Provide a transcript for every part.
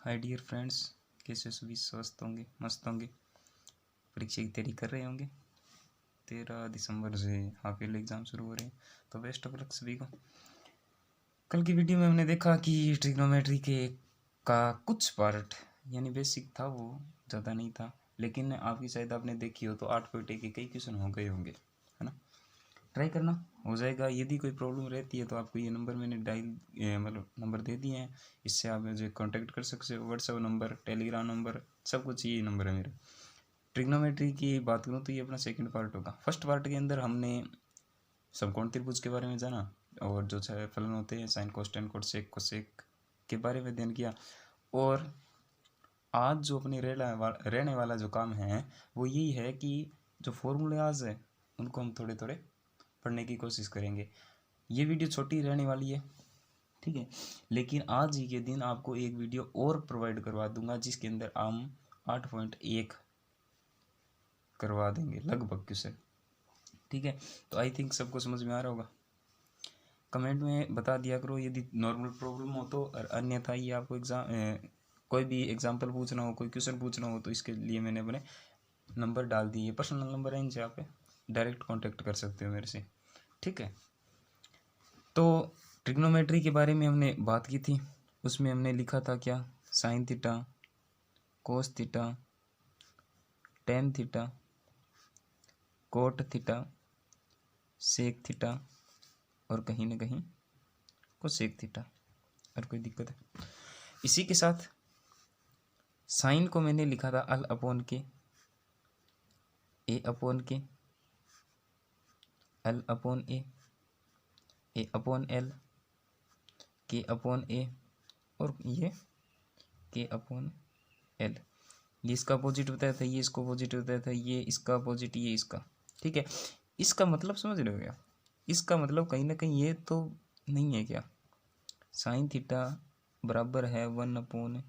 Hi dear friends, कैसे सभी स्वस्थ होंगे, मस्त होंगे, परीक्षा की तैयारी कर रहे होंगे। 13 दिसंबर से हाफ ईयरली एग्ज़ाम शुरू हो रहे हैं, तो बेस्ट ऑफ लक सभी को। कल की वीडियो में हमने देखा कि ट्रिग्नोमेट्री के का कुछ पार्ट यानी बेसिक था, वो ज़्यादा नहीं था, लेकिन आपकी शायद आपने देखी हो तो 8.1 के कई क्वेश्चन हो गए होंगे, है ना। ट्राई करना, हो जाएगा। यदि कोई प्रॉब्लम रहती है तो आपको ये नंबर मैंने मतलब नंबर दे दिए हैं, इससे आप मुझे कांटेक्ट कर सकते हो। व्हाट्सएप नंबर, टेलीग्राम नंबर, सब कुछ यही नंबर है मेरा। ट्रिग्नोमेट्री की बात करूँ तो ये अपना सेकंड पार्ट होगा। फर्स्ट पार्ट के अंदर हमने समकोण त्रिभुज के बारे में जाना और जो छह फलन होते हैं साइन, कोस, सेक, कोसेक के बारे में अध्ययन किया। और आज जो अपने रहने वाला जो काम है वो यही है कि जो फॉर्मूलाज है उनको हम थोड़े थोड़े पढ़ने की कोशिश करेंगे। ये वीडियो छोटी रहने वाली है, ठीक है, लेकिन आज ही के दिन आपको एक वीडियो और प्रोवाइड करवा दूंगा जिसके अंदर हम 8.1 करवा देंगे लगभग क्वेश्चन, ठीक है। तो आई थिंक सबको समझ में आ रहा होगा। कमेंट में बता दिया करो यदि नॉर्मल प्रॉब्लम हो तो, और अन्यथा ये आपको कोई भी एग्जाम्पल पूछना हो, कोई क्वेश्चन पूछना हो तो इसके लिए मैंने अपने नंबर डाल दिए, पर्सनल नंबर है, इनसे आप डायरेक्ट कांटेक्ट कर सकते हो मेरे से, ठीक है। तो ट्रिग्नोमेट्री के बारे में हमने बात की थी, उसमें हमने लिखा था क्या, sine theta, cos theta, tan theta, cot theta, sec theta और कहीं ना कहीं कोसेक थीटा। और कोई दिक्कत है? इसी के साथ साइन को मैंने लिखा था अल अपॉन के, ए अपॉन के, एल अपॉन ए अपॉन एल, के अपॉन ए और ये के अपॉन एल। ये इसका अपोजिट बताया था, ये इसको अपोजिट बताया था, ये इसका अपोजिट, ये इसका, ठीक है। इसका मतलब समझ रहे हो क्या? इसका मतलब कहीं ना कहीं ये तो नहीं है क्या, साइन थीटा बराबर है 1/,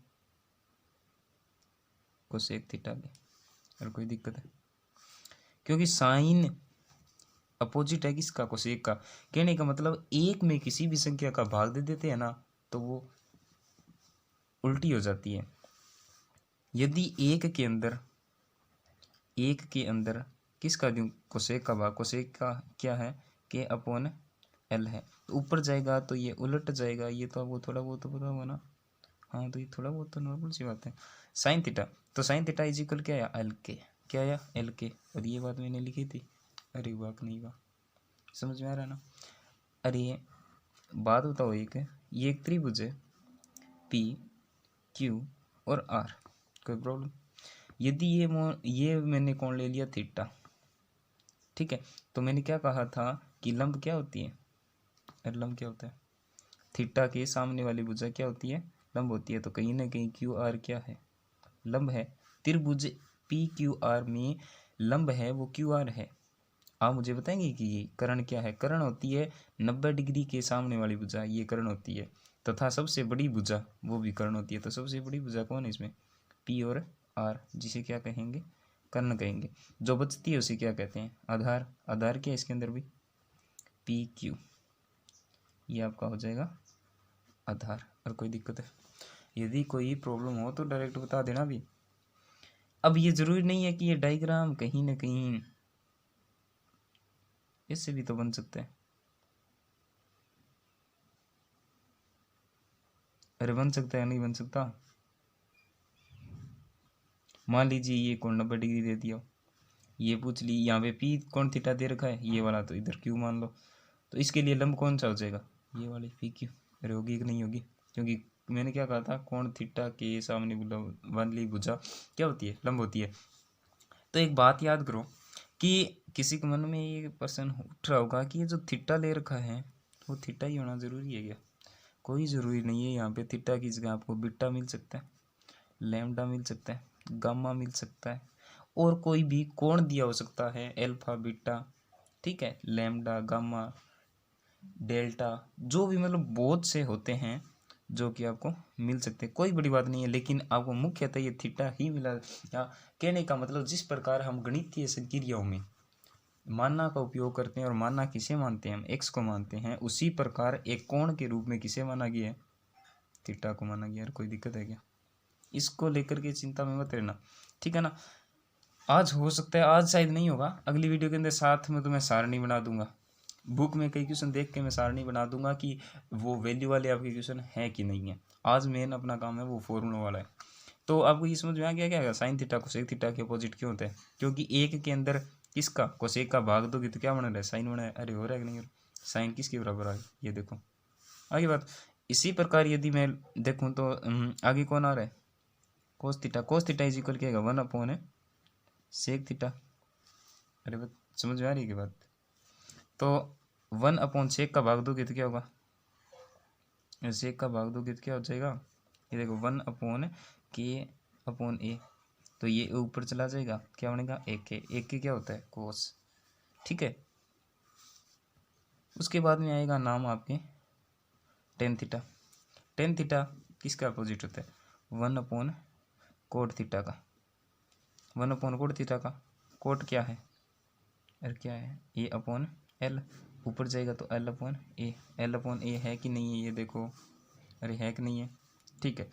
कोसेक थीटा के। और कोई दिक्कत है? क्योंकि साइन अपोजिट है किसका, कोसेक का। कहने का मतलब एक में किसी भी संख्या का भाग दे देते हैं ना तो वो उल्टी हो जाती है। यदि एक के अंदर किसका दूं, कोसेक का भाग, कोसेक का क्या है, के अपॉन एल है, तो ऊपर जाएगा तो ये उलट जाएगा। ये तो आपको थोड़ा बहुत तो पता होगा ना, हाँ, तो ये थोड़ा बहुत तो नॉर्मल सी बात है। साइन थीटा, तो साइन थीटा इज इक्वल क्या आया, एल के, क्या आया, एल के। और ये बात मैंने लिखी थी, अरे वाह नहीं वाह, समझ में आ रहा ना। अरे बात बताओ, ये एक त्रिभुज है, पी क्यू और आर, कोई प्रॉब्लम? यदि ये मैंने कौन ले लिया, थीटा, ठीक है। तो मैंने क्या कहा था कि लंब क्या होती है, अरे लंब क्या होता है, थीटा के सामने वाली भुजा क्या होती है, लंब होती है। तो कहीं ना कहीं क्यू आर क्या है, लंब है। त्रिभुज पी क्यू आर में लंब है, वो क्यू आर है। आप मुझे बताएंगे कि ये कर्ण क्या है? कर्ण होती है 90 डिग्री के सामने वाली भुजा, ये कर्ण होती है। तथा सबसे बड़ी भुजा वो भी कर्ण होती है। तो सबसे बड़ी भुजा कौन है इसमें, पी और आर, जिसे क्या कहेंगे, कर्ण कहेंगे। जो बचती है उसे क्या कहते हैं, आधार। आधार क्या है इसके अंदर भी, पी क्यू, ये आपका हो जाएगा आधार। और कोई दिक्कत है? यदि कोई प्रॉब्लम हो तो डायरेक्ट बता देना भी। अब ये जरूरी नहीं है कि ये डायग्राम कहीं ना कहीं इससे भी तो बन सकता है, अरे बन सकता है, नहीं बन सकता? मान लीजिए ये कोण 90 डिग्री दे दिया, ये पूछ ली, यहाँ पे पी कोण थीटा दे रखा है, ये वाला तो इधर क्यू मान लो, तो इसके लिए लंब कौन सा हो जाएगा, ये वाली पी क्यू। अरे होगी कि नहीं होगी? क्योंकि मैंने क्या कहा था, कोण थीटा के सामने वाली भुजा क्या होती है, लंब होती है। तो एक बात याद करो कि किसी के मन में ये प्रश्न उठ रहा होगा कि ये जो थीटा ले रखा है वो थीटा ही होना जरूरी है क्या? कोई ज़रूरी नहीं है। यहाँ पे थीटा की जगह आपको बीटा मिल सकता है, लैम्डा मिल सकता है, गामा मिल सकता है, और कोई भी कोण दिया हो सकता है, अल्फा बीटा, ठीक है, लैम्डा गामा डेल्टा, जो भी मतलब बहुत से होते हैं जो कि आपको मिल सकते हैं। कोई बड़ी बात नहीं है, लेकिन आपको मुख्यतः ये थीटा ही मिला। या कहने का मतलब जिस प्रकार हम गणितीय संक्रियाओं में मानना का उपयोग करते हैं, और मानना किसे मानते हैं, हम एक्स को मानते हैं, उसी प्रकार एक कोण के रूप में किसे माना गया है, थीटा को माना गया है। कोई दिक्कत है क्या? इसको लेकर के चिंता में मत रहना, ठीक है ना। आज हो सकता है, आज शायद नहीं होगा, अगली वीडियो के अंदर साथ में तो मैं सारणी बना दूंगा, बुक में कई क्वेश्चन देख के मैं सारणी बना दूंगा कि वो वैल्यू वाले आपके क्वेश्चन हैं कि नहीं है। आज मेन अपना काम है वो फॉर्मूला वाला है। तो आपको ये समझ में आ गया क्या साइन थीटा कोसेक थीटा के अपोजिट क्यों होता है? क्योंकि एक के अंदर किसका कोसेक का भाग दोगे तो क्या बना रहा है, साइन बना है। अरे हो रहा है कि नहीं, साइन किसके बराबर आ गया, ये देखो आगे बात। इसी प्रकार यदि मैं देखूँ तो आगे कौन आ रहा है, cos theta. Cos theta is equal क्या होगा, 1 है सेक थीटा। अरे बात समझ में आ रही है कि बात। तो 1/सेक का भाग दोगे तो क्या होगा, सेक का भाग दोगे तो क्या हो जाएगा, ये देखो 1/k/a। तो ये ऊपर चला जाएगा, क्या बनेगा, एक के क्या होता है कोस, ठीक है। उसके बाद में आएगा नाम आपके टेन थीटा। टेन थीटा किसका अपोजिट होता है, 1/कोट थीटा का। 1/कोट थीटा का कोट क्या है, अरे क्या है, A/L। ऊपर जाएगा तो L/A। L/A है कि नहीं है, ये देखो, अरे है कि नहीं है, ठीक है।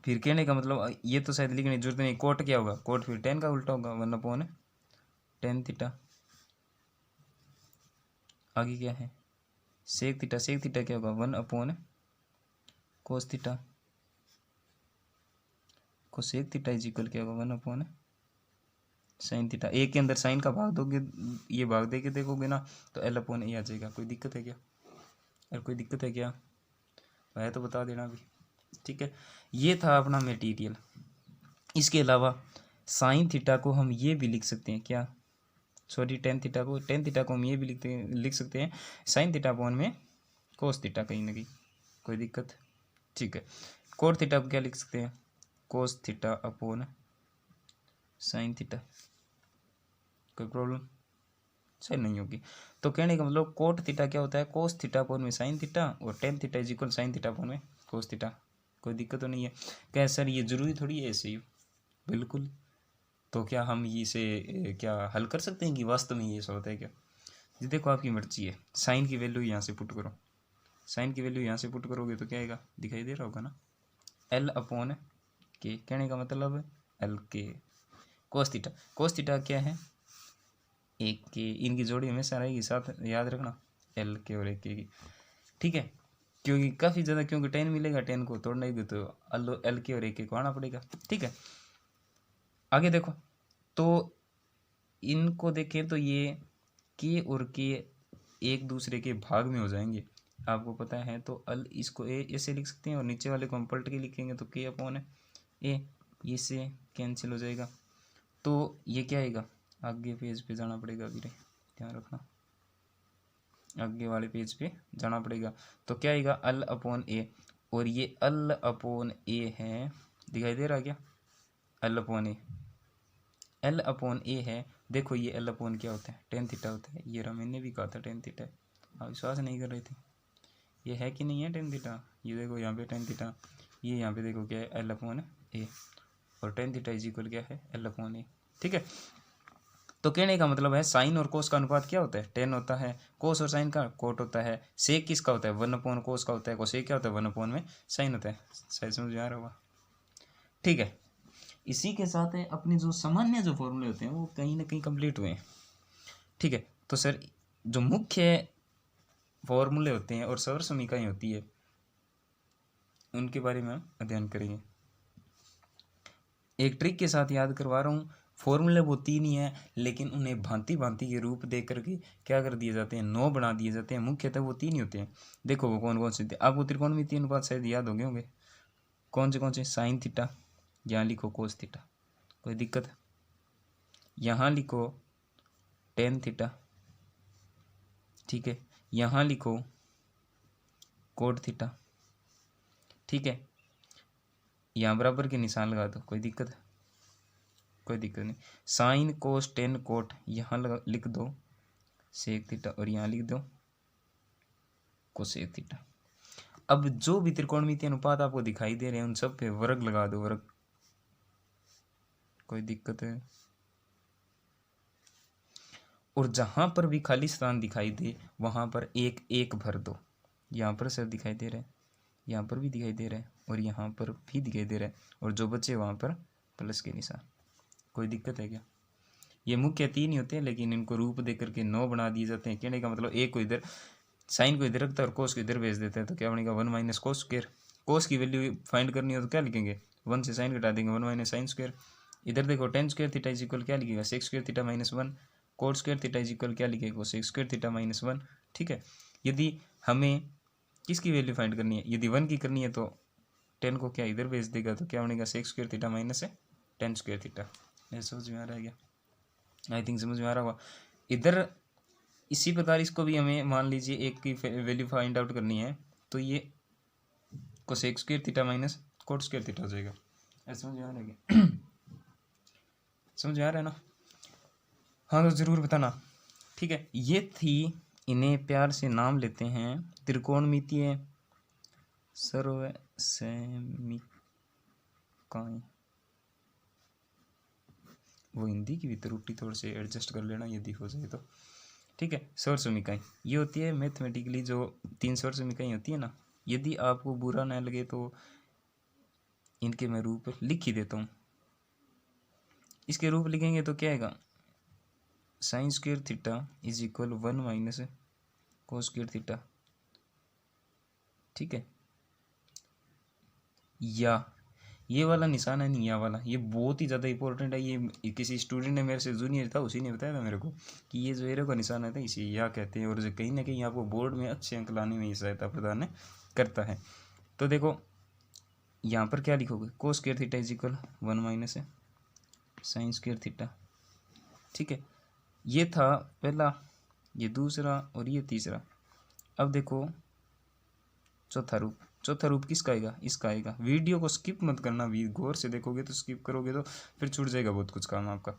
फिर कहने का मतलब ये तो शायद लिखने की जरूरत नहीं, कोट क्या होगा, कोट फिर टेन का उल्टा होगा, 1/tan थीटा। आगे क्या है, सेक थीटा। सेक थीटा क्या होगा, one by cos theta. Cosec theta is equal क्या होगा, 1/साइन थीटा। एक के अंदर साइन का भाग दोगे, ये भाग दे के देखोगे ना तो L/A आ जाएगा। कोई दिक्कत है क्या, अरे कोई दिक्कत है क्या, है तो बता देना अभी, ठीक है। ये था अपना मटेरियल। इसके अलावा साइन थीटा को हम ये भी लिख सकते हैं क्या, सॉरी टेन थीटा को हम ये भी लिख सकते हैं साइन थीटा अपॉन में कोस थीटा, कहीं ना कहीं कोई दिक्कत, ठीक है। कोट थीटा को क्या लिख सकते हैं, cos theta upon sine theta, कोई प्रॉब्लम सही नहीं होगी। तो कहने का मतलब कोट थीटा क्या होता है, कोस थीटा अपॉन में साइन थीटा, और tan theta is equal sine theta upon में कोस थीटा। कोई दिक्कत तो नहीं है क्या सर, ये जरूरी थोड़ी है ऐसे ही, बिल्कुल। तो क्या हम इसे क्या हल कर सकते हैं कि वास्तव में ये ऐसा होता है क्या, जी देखो आपकी मर्जी है। साइन की वैल्यू यहाँ से पुट करो, साइन की वैल्यू यहाँ से पुट करोगे तो क्या आएगा, दिखाई दे रहा होगा ना, L/K। कहने का मतलब L/K cos theta. Cos theta क्या है, एक के, इनकी जोड़ी हमेशा रहेगी, साथ याद रखना L/K और 1K की, ठीक है। क्योंकि काफ़ी ज़्यादा, क्योंकि 10 मिलेगा, 10 को तोड़ना ही तो L/K और 1K को आना पड़ेगा, ठीक है। आगे देखो, तो इनको देखें तो ये के और के एक दूसरे के भाग में हो जाएंगे, आपको पता है। तो अल इसको ए ऐसे लिख सकते हैं, और नीचे वाले को हम पलट के लिखेंगे तो K/A, ये से कैंसिल हो जाएगा। तो ये क्या आएगा, आगे पेज पे जाना पड़ेगा, अभी ध्यान रखना, आगे वाले पेज पे जाना पड़ेगा। तो क्या आएगा, L/A, और ये L/A है, दिखाई दे रहा क्या, L/A, L/A है। देखो ये L/A क्या होता है, टेन थीटा होता है। ये रहा, मैंने भी कहा था टेन थीटा है, आप विश्वास नहीं कर रहे थे। ये है कि नहीं है टेन थीटा, ये देखो यहाँ पे टेन थीटा, ये यहाँ पे देखो क्या है, L/A, और टेन थीटा इज इक्वल क्या है, L/A, ठीक है। तो कहने का मतलब है साइन और कोस का अनुपात क्या होता है, 10 होता है। कोस और साइन का कोट होता है। सेक किसका होता है, 1/कोस का होता है। कोसेक क्या होता है, 1/साइन होता है। शायद समझ में आ रहा होगा, ठीक है। इसी के साथ है अपने जो सामान्य जो फॉर्मूले होते हैं वो कहीं ना कहीं कंप्लीट हुए हैं, ठीक है। तो सर जो मुख्य फॉर्मूले होते हैं और सौर समीकरण होती है उनके बारे में हम अध्ययन करेंगे। एक ट्रिक के साथ याद करवा रहा हूँ, फॉर्मूले वो 3 ही हैं, लेकिन उन्हें भांति भांति के रूप दे करके क्या कर दिए जाते हैं, 9 बना दिए जाते हैं। मुख्यतः वो 3 ही होते हैं। देखो वो कौन कौन से थे, आपको त्रिकोणमितीय अनुपात शायद याद हो गए होंगे। कौन से, साइन थीटा, यहाँ लिखो कोस थीटा, कोई दिक्कत है। यहाँ लिखो टेन थीटा, ठीक है। यहाँ लिखो कोट थीटा, ठीक है। यहाँ बराबर के निशान लगा दो, कोई दिक्कत है, कोई दिक्कत नहीं। साइन कोस टेन कोट यहाँ लिख दो सेक थीटा, और यहाँ लिख दो कोसेक थीटा। अब जो भी त्रिकोणमितीय अनुपात आपको दिखाई दे रहे हैं उन सब पे वर्ग लगा दो, वर्ग, कोई दिक्कत है। और जहां पर भी खाली स्थान दिखाई दे वहां पर एक एक भर दो। यहाँ पर सर दिखाई दे रहे हैं, यहाँ पर भी दिखाई दे रहा है और यहाँ पर भी दिखाई दे रहा है, और जो बचे वहाँ पर प्लस के निशान। कोई दिक्कत है क्या? ये मुख्य 3 ही होते हैं, लेकिन इनको रूप दे करके 9 बना दिए जाते हैं। कहने का मतलब एक को इधर साइन को इधर रखता है और कोस को इधर भेज देता है, तो क्या बनेगा 1 माइनस कोस स्क्वायर। कोस की वैल्यू फाइंड करनी हो तो क्या लिखेंगे, 1 से साइन घटा देंगे, 1 माइनस साइन स्क्वायर। इधर देखो ten square theta is equal क्या लिखेगा, sex square theta minus 1। Coat square theta is equal क्या लिखेगा, सेक्स स्क्वायर थीटा माइनस 1। ठीक है, यदि हमें किसकी वैल्यू फाइंड करनी है, यदि 1 की करनी है तो 10 को क्या इधर भेज देगा, तो क्या बनेगा सेक्स स्क्वायर थीटा माइनस है टेन स्क्वायर थीटा। ये समझ में आ रहा है क्या? आई थिंक समझ में आ रहा होगा। इधर इसी प्रकार इसको भी हमें मान लीजिए एक की वैल्यू फाइंड आउट करनी है, तो ये cosec square theta minus cot square theta हो जाएगा। ऐसा समझ में आ रहा है क्या? समझ में आ रहा है ना? हाँ तो ज़रूर बताना। ठीक है, ये थी, इन्हें प्यार से नाम लेते हैं त्रिकोणमितीय सर्वसैमिकाएं। वो हिंदी की भी त्रुटि थोड़ी सी एडजस्ट कर लेना यदि हो जाए तो। ठीक है, सर्वसैमिकाएं ये होती है मैथमेटिकली जो 3 सर्वसैमिकाएं होती है ना, यदि आपको बुरा ना लगे तो इनके मैं रूप लिख ही देता हूँ। इसके रूप लिखेंगे तो क्या आएगा, sine square theta is equal 1 minus cos square theta. ठीक है, या ये वाला निशान है नहीं, या वाला, ये बहुत ही ज़्यादा इंपॉर्टेंट है। ये किसी स्टूडेंट ने मेरे से जूनियर था, उसी ने बताया था मेरे को कि ये जो एरो का निशान है इसे या कहते हैं, और जो कहीं ना कहीं आपको बोर्ड में अच्छे अंक लाने में सहायता प्रदान करता है। तो देखो यहाँ पर क्या लिखोगे, cos square theta is equal 1 minus है साइन स्क्वायर थीटा। ठीक है, ये था पहला, ये दूसरा और ये तीसरा। अब देखो चौथा रूप, चौथा रूप किसका आएगा, इसका आएगा। वीडियो को स्किप मत करना, गौर से देखोगे तो, स्किप करोगे तो फिर छूट जाएगा बहुत कुछ काम आपका।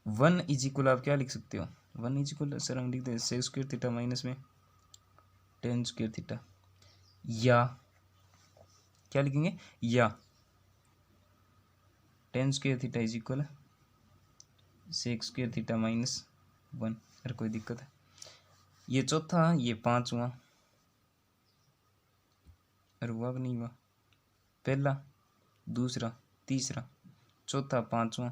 1 इज इक्वल आप क्या लिख सकते हो, 1 इज इक्वल सर हम लिखते हैं सेक स्क्वायर थीटा माइनस में टेन स्क्वायर थीटा, या क्या लिखेंगे, या tan square theta is equal sec square theta minus 1। अरे कोई दिक्कत है, ये चौथा ये पांचवा, अरे हुआ नहीं हुआ, पहला दूसरा तीसरा चौथा पांचवा।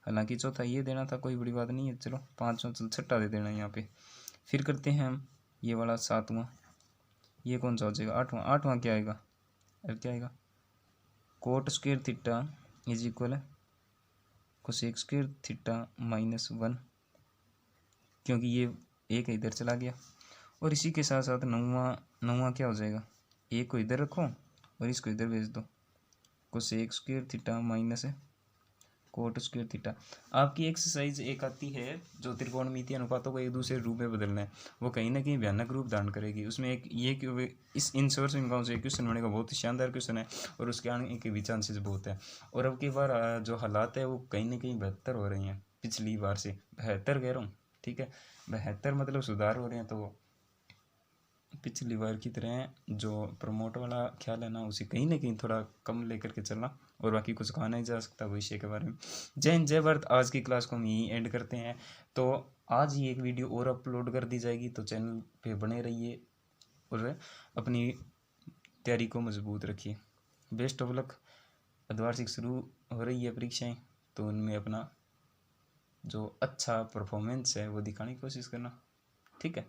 हालांकि चौथा ये देना था, कोई बड़ी बात नहीं है, चलो पांचवा चल छठा दे देना यहाँ पे। फिर करते हैं हम ये वाला सातवां, ये कौन सा हो जाएगा आठवां। आठवां क्या आएगा, अरे क्या आएगा, coat square theta is equal है कोसेक स्क्वायर थीटा माइनस 1, क्योंकि ये एक इधर चला गया। और इसी के साथ साथ नौवां क्या हो जाएगा, एक को इधर रखो और इसको इधर भेज दो, कोसेक स्क्वायर थीटा माइनस है कोट स्क्वायर थीटा। आपकी एक्सरसाइज एक आती है जो त्रिकोणमितीय अनुपातों को एक दूसरे रूप में बदलना है, वो कहीं ना कहीं भयानक रूप धारण करेगी। उसमें एक ये इस इन सर्वसैमिकाओं से एक क्वेश्चन बनेगा, बहुत ही शानदार क्वेश्चन है, और उसके आने के भी चांसेस बहुत है। और अब की बार जो हालात है वो कहीं ना कहीं बेहतर हो रहे हैं पिछली बार से, बेहतर कह रहा हूँ। ठीक है, बेहतर मतलब सुधार हो रहे हैं, तो पिछली बार की तरह जो प्रमोट वाला ख्याल है ना, उसे कहीं ना कहीं थोड़ा कम लेकर के चलना, और बाकी कुछ कहा नहीं जा सकता भविष्य के बारे में। जय हिंद जय भारत। आज की क्लास को हम यहीं एंड करते हैं, तो आज ही एक वीडियो और अपलोड कर दी जाएगी, तो चैनल पे बने रहिए और अपनी तैयारी को मजबूत रखिए। Best of luck. अर्धवार्षिक शुरू हो रही है परीक्षाएँ, तो उनमें अपना जो अच्छा परफॉर्मेंस है वो दिखाने की कोशिश करना। ठीक है।